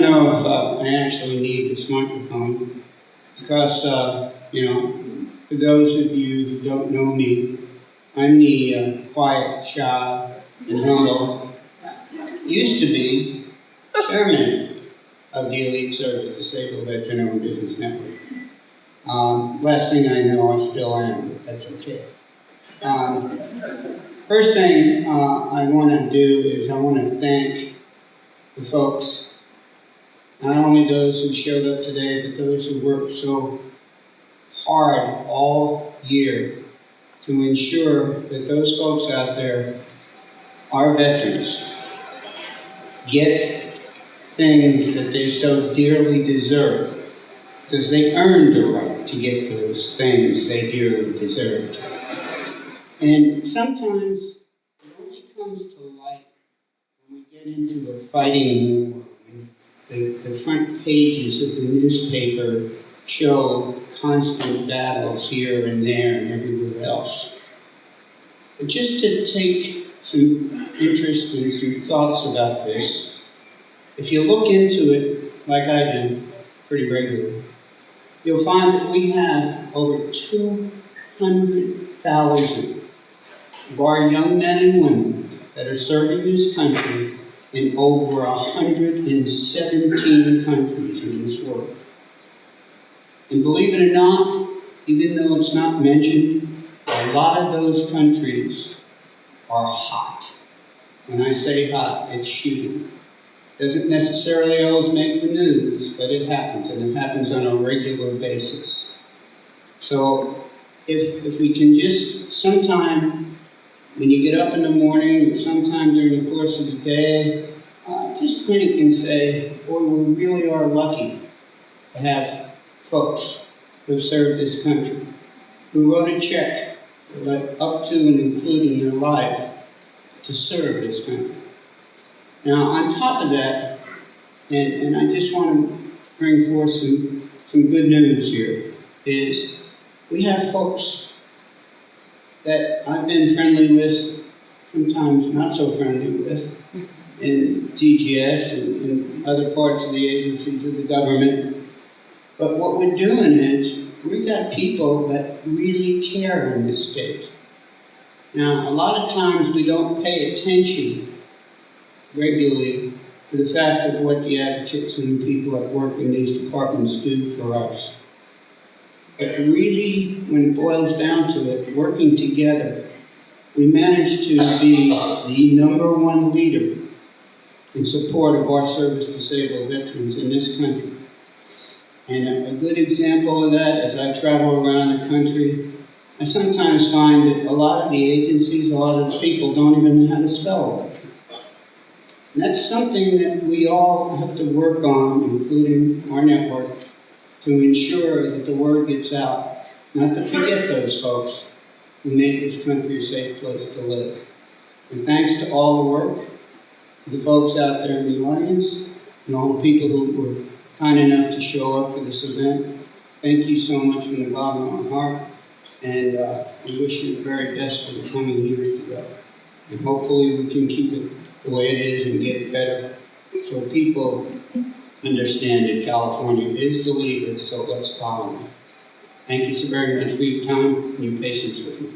don't know if I actually need this microphone because, for those of you who don't know me, I'm the quiet, shy, and humble, used to be chairman of the Elite Service Disabled Veteran-Owned Business Network. Last thing I know, I still am, but that's okay. First thing I want to do is I want to thank the folks, not only those who showed up today, but those who worked so hard all year to ensure that those folks out there, our veterans, get things that they so dearly deserve, because they earned the right to get those things they dearly deserved. And sometimes it only comes to light when we get into a fighting war. The front pages of the newspaper show constant battles here and there and everywhere else. But just to take some interest and some thoughts about this, if you look into it, like I do pretty regularly, you'll find that we have over 200,000 of our young men and women that are serving this country in over 117 countries in this world. And believe it or not, even though it's not mentioned, a lot of those countries are hot. When I say hot, it's shooting. Doesn't necessarily always make the news, but it happens, and it happens on a regular basis. So if we can just sometime, when you get up in the morning, or sometime during the course of the day, just think and say, boy, we really are lucky to have folks who served this country, who wrote a check up to and including their life to serve this country. Now, on top of that, and I just want to bring forth some good news here, is we have folks that I've been friendly with, sometimes not so friendly with, in DGS and other parts of the agencies of the government. But what we're doing is, we've got people that really care in this state. Now, a lot of times we don't pay attention regularly to the fact of what the advocates and the people that work in these departments do for us. But really, when it boils down to it, working together, we manage to be the #1 leader in support of our service-disabled veterans in this country. And a good example of that, as I travel around the country, I sometimes find that a lot of the agencies, a lot of the people don't even know how to spell it. And that's something that we all have to work on, including our network, to ensure that the word gets out, not to forget those folks who make this country a safe place to live. And thanks to all the work, the folks out there in the audience, and all the people who were kind enough to show up for this event, thank you so much from the bottom of my heart, and we wish you the very best for the coming years to go. And hopefully we can keep it the way it is and get it better, so people understand that California is the leader, so let's follow them. Thank you so very much for your time and your patience with me.